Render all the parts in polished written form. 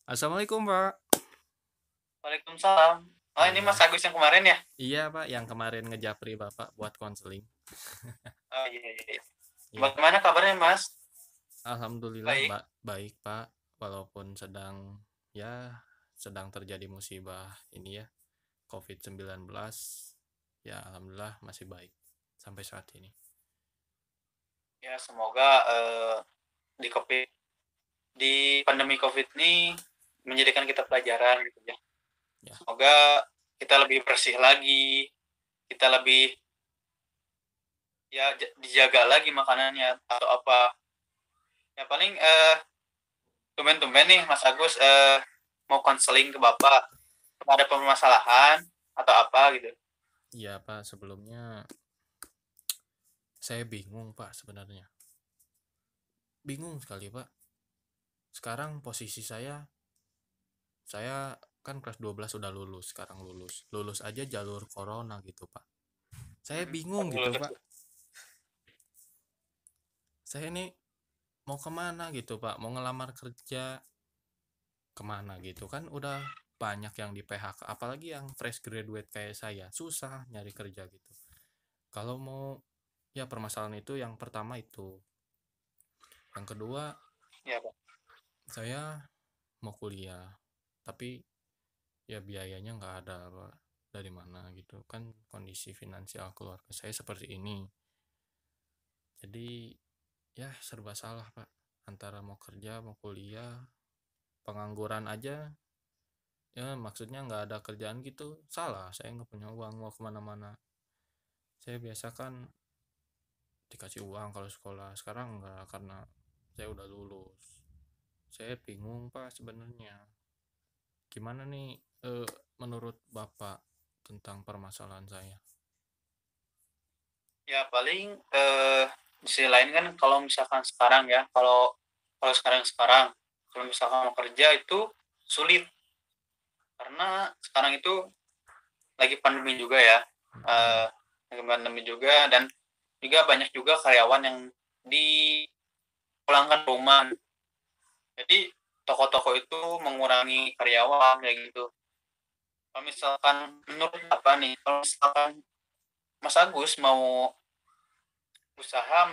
Assalamualaikum, Pak. Waalaikumsalam. Oh, ini Mas Iya. Agus yang kemarin ya? Iya, Pak, yang kemarin ngejapri Bapak buat konseling. Oh, iya, iya, iya. Iya. Bagaimana kabarnya, Mas? Alhamdulillah, Baik. Mbak, baik, Pak. Walaupun sedang terjadi musibah ini ya, COVID-19, ya alhamdulillah masih baik sampai saat ini. Ya, semoga di COVID, di pandemi COVID ini menjadikan kita pelajaran gitu ya. Ya, Semoga kita lebih bersih lagi, kita lebih ya dijaga lagi makanannya atau apa. Ya paling tumben-tumben nih Mas Agus mau konseling ke Bapak. Ada permasalahan atau apa gitu. iya, Pak, sebelumnya saya bingung, Pak, sebenarnya. Bingung sekali, Pak. Sekarang posisi saya kan kelas 12 udah lulus, sekarang lulus. Lulus aja jalur corona gitu, Pak. Saya bingung gitu, Pak. Saya ini mau kemana gitu, Pak. Mau ngelamar kerja kemana gitu kan udah banyak yang di PHK, apalagi yang fresh graduate kayak saya susah nyari kerja gitu. Kalau mau, ya permasalahan itu yang pertama itu. Yang kedua, Ya, Pak. saya mau kuliah tapi ya biayanya nggak ada, Pak. Dari mana gitu kan, kondisi finansial keluarga saya seperti ini. Jadi ya serba salah, Pak, antara mau kerja mau kuliah. Pengangguran aja, ya maksudnya nggak ada kerjaan gitu, salah. Saya nggak punya uang mau kemana-mana. Saya biasa kan dikasih uang kalau sekolah, sekarang nggak karena saya udah lulus. Saya bingung, Pak, sebenarnya gimana nih, menurut Bapak tentang permasalahan saya. Ya paling di sisi lain kan kalau misalkan sekarang ya, kalau kalau sekarang kalau misalkan mau kerja itu sulit karena sekarang itu lagi pandemi juga ya, Iya. lagi pandemi juga dan juga banyak juga karyawan yang dipulangkan rumah. Jadi toko-toko itu mengurangi karyawan kayak gitu. Kalau misalkan menurut apa nih, kalau misalkan Mas Agus mau usaha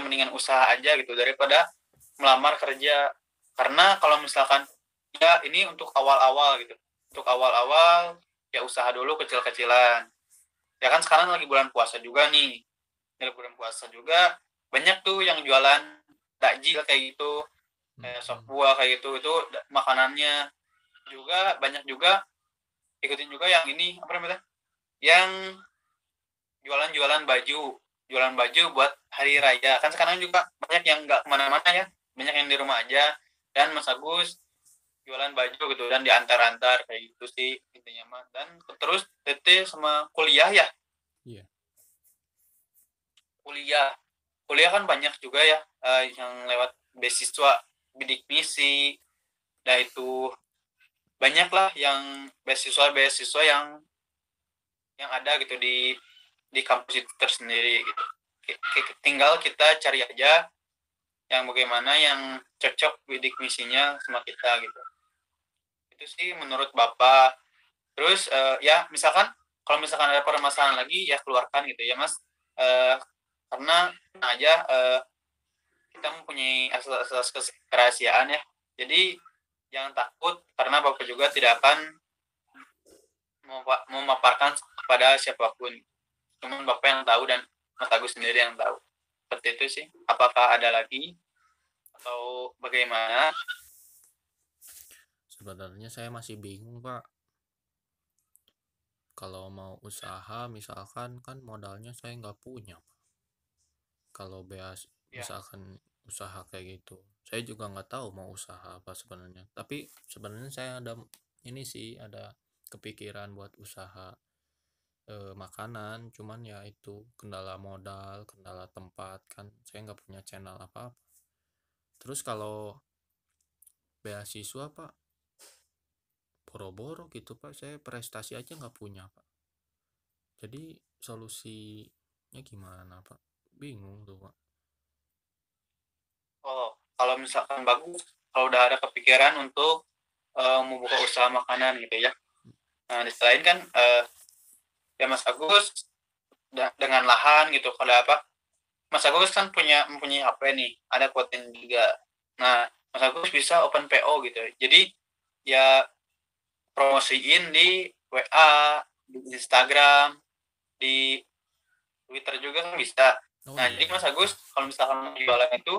mendingan usaha aja gitu daripada melamar kerja, karena kalau misalkan ya ini untuk awal-awal gitu, untuk awal-awal ya usaha dulu kecil-kecilan. Ya kan sekarang lagi bulan puasa juga nih, dari bulan puasa juga banyak tuh yang jualan takjil kayak gitu, kayak sop Mm-mm. buah kayak gitu, itu makanannya juga banyak juga. Ikutin juga yang ini apa namanya, yang jualan baju buat hari raya. Kan sekarang juga banyak yang nggak kemana-mana ya, banyak yang di rumah aja. Dan Mas Agus jualan baju gitu dan diantar-antar kayak gitu sih intinya mah. Dan terus TT sama kuliah ya, Iya. kuliah kuliah kan banyak juga ya, yang lewat beasiswa bidik misi. Nah itu banyak lah yang beasiswa yang ada gitu di kampus itu tersendiri gitu. Tinggal kita cari aja yang bagaimana yang cocok bidik misinya sama kita gitu. Itu sih menurut Bapak. Terus ya misalkan kalau misalkan ada permasalahan lagi ya keluarkan gitu ya Mas. Karena aja kita mempunyai asas-asas kerahasiaan ya. Jadi jangan takut karena Bapak juga tidak akan memaparkan kepada siapapun. Cuman Bapak yang tahu dan Mas Agus sendiri yang tahu. Seperti itu sih. Apakah ada lagi atau bagaimana? Sebenarnya saya masih bingung, Pak. Kalau mau usaha misalkan kan modalnya saya nggak punya, Pak. Kalau Ya, misalkan usaha kayak gitu, saya juga nggak tahu mau usaha apa sebenarnya. Tapi sebenarnya saya ada ini sih, ada kepikiran buat usaha makanan, cuman ya itu kendala modal, kendala tempat kan. Saya nggak punya channel apa-apa. Terus kalau beasiswa, Pak, boro-boro gitu, Pak. Saya prestasi aja nggak punya, Pak. Jadi solusinya gimana, Pak? Bingung tuh, Pak. oh, kalau misalkan bagus, kalau udah ada kepikiran untuk membuka usaha makanan gitu ya. Nah, di selain kan ya Mas Agus dengan lahan gitu, kalau apa Mas Agus kan mempunyai HP nih, ada konten juga. Nah, Mas Agus bisa open PO gitu. Jadi ya promosiin di WA, di Instagram, di Twitter juga kan bisa. Oh Nah, iya jadi Mas iya. Agus kalau misalkan jualan itu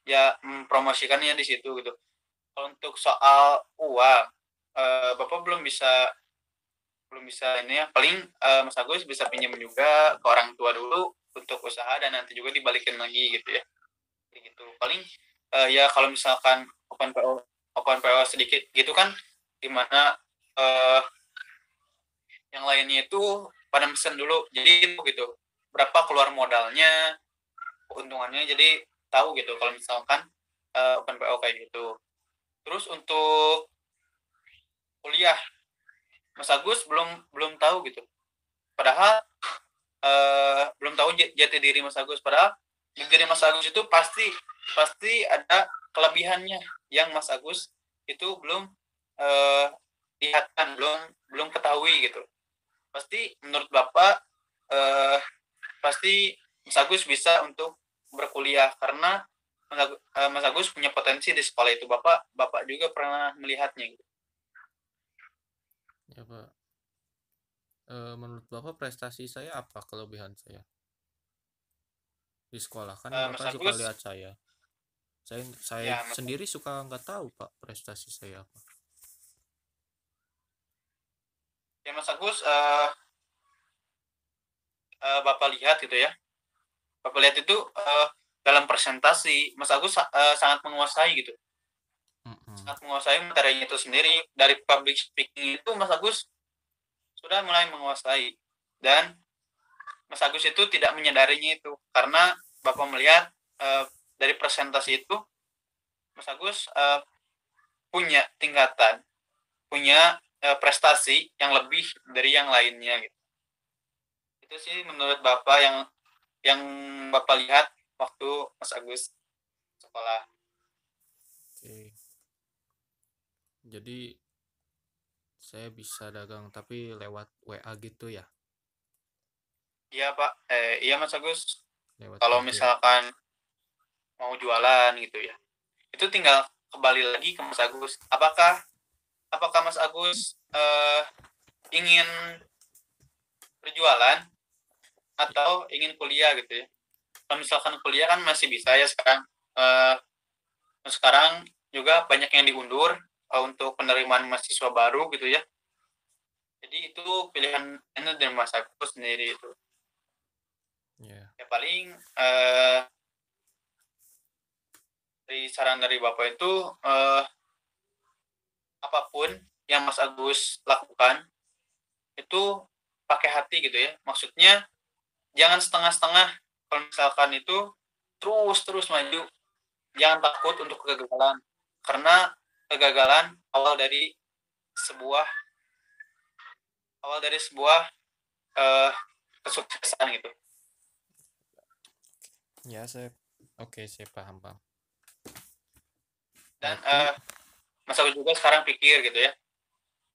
ya promosikannya di situ gitu. Kalau untuk soal uang, Bapak belum bisa ini ya. Paling Mas Agus bisa pinjam juga ke orang tua dulu untuk usaha dan nanti juga dibalikin lagi gitu ya. Gitu. Paling ya kalau misalkan open PO sedikit gitu kan, dimana yang lainnya itu pada mesen dulu. Jadi itu gitu. Berapa keluar modalnya, keuntungannya, jadi tahu gitu kalau misalkan open PO kayak gitu. Terus untuk kuliah, Mas Agus belum belum tahu gitu. Padahal belum tahu jati diri Mas Agus. Padahal jati diri Mas Agus itu pasti pasti ada kelebihannya yang Mas Agus itu belum uh, lihatkan, belum belum ketahui gitu. Pasti menurut Bapak pasti Mas Agus bisa untuk berkuliah karena Mas Agus punya potensi di sekolah itu. Bapak juga pernah melihatnya gitu. Ya Pak. Menurut Bapak prestasi saya apa, kelebihan saya di sekolah? Kan Mas Bapak suka Agus lihat saya ya Mas, sendiri suka nggak tahu Pak prestasi saya apa. ya Mas Agus Bapak lihat gitu ya. Bapak lihat itu dalam presentasi Mas Agus sangat menguasai gitu. Mm-mm. Sangat menguasai materinya itu sendiri. Dari public speaking itu Mas Agus sudah mulai menguasai, dan Mas Agus itu tidak menyadarinya itu karena Bapak melihat dari presentasi itu Mas Agus punya tingkatan, punya prestasi yang lebih dari yang lainnya gitu. Itu sih menurut Bapak yang Bapak lihat waktu Mas Agus sekolah. Oke. Jadi saya bisa dagang tapi lewat WA gitu ya, Iya Pak, iya Mas Agus. lewat Kalau IG. misalkan mau jualan gitu ya, itu tinggal kembali lagi ke Mas Agus. Apakah Mas Agus ingin berjualan atau ingin kuliah gitu ya? Kalau misalkan kuliah kan masih bisa ya sekarang. Uh, sekarang juga banyak yang diundur untuk penerimaan mahasiswa baru gitu ya. Jadi itu pilihan ini dari Mas Agus sendiri itu. Ya. Ya paling dari saran dari Bapak itu apapun yang Mas Agus lakukan itu pakai hati gitu ya. Maksudnya jangan setengah-setengah. Kalau misalkan itu terus maju, jangan takut untuk kegagalan, karena kegagalan sebuah awal dari sebuah uh, kesuksesan gitu. Ya saya oke, saya paham Bang. Dan Berarti Mas Agus juga sekarang pikir gitu ya,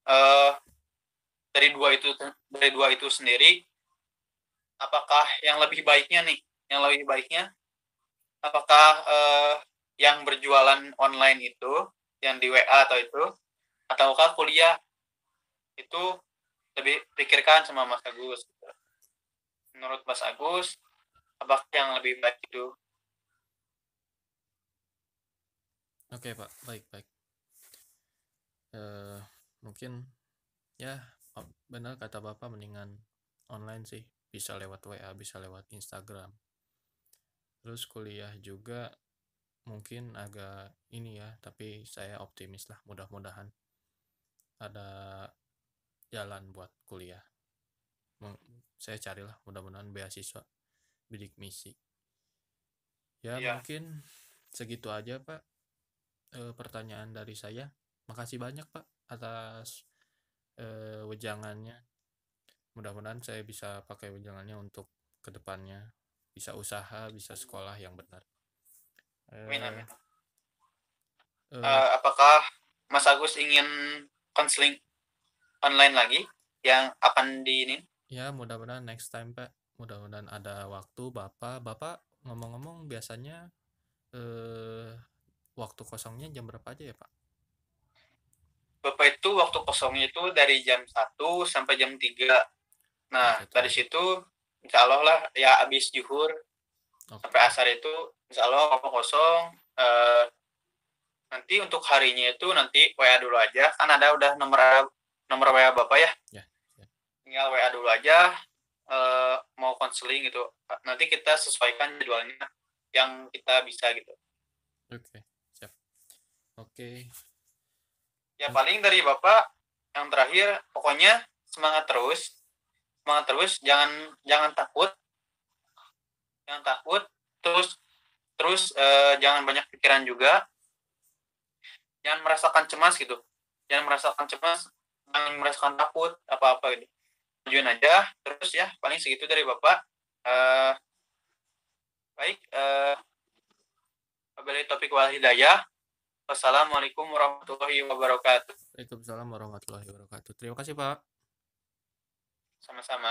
uh, dari dua itu sendiri, apakah yang lebih baiknya nih, apakah yang berjualan online itu, yang di WA atau itu, ataukah kuliah? Itu lebih pikirkan sama Mas Agus. Menurut Mas Agus, apakah yang lebih baik itu? oke Pak, baik baik. Mungkin ya benar kata Bapak, mendingan online sih, bisa lewat WA, bisa lewat Instagram. Terus kuliah juga mungkin agak ini ya, tapi saya optimis lah, mudah-mudahan ada jalan buat kuliah. Saya carilah mudah-mudahan beasiswa bidik misi. Ya Iya, mungkin segitu aja Pak, pertanyaan dari saya. Makasih banyak Pak atas wejangannya. Mudah-mudahan saya bisa pakai wejangannya untuk kedepannya, bisa usaha, bisa sekolah yang benar. amin Eh, amin. eh, Apakah Mas Agus Agus ingin konseling online lagi yang akan di ini. Ya, mudah-mudahan next time, Pak. Mudah-mudahan ada waktu, Bapak ngomong-ngomong biasanya waktu kosongnya jam berapa aja ya, Pak? Bapak itu waktu kosongnya itu dari jam 1 sampai jam 3. Nah, dari situ insya Allah lah ya habis zuhur sampai asar itu insya Allah waktu kosong. Nanti untuk harinya itu nanti WA dulu aja, kan ada udah nomor WA Bapak ya. Ya. Tinggal WA dulu aja, mau konseling gitu. Nanti kita sesuaikan jadwalnya yang kita bisa gitu. Oke, siap. Oke. Ya paling dari Bapak yang terakhir, pokoknya semangat terus, jangan takut, terus jangan banyak pikiran juga, jangan merasakan cemas, jangan merasakan takut apa-apa gitu. Majuin aja terus ya, paling segitu dari Bapak. Baik, wabillahi taufiq wal hidayah. Wassalamualaikum warahmatullahi wabarakatuh. Waalaikumsalam warahmatullahi wabarakatuh. Terima kasih, Pak. Sama-sama.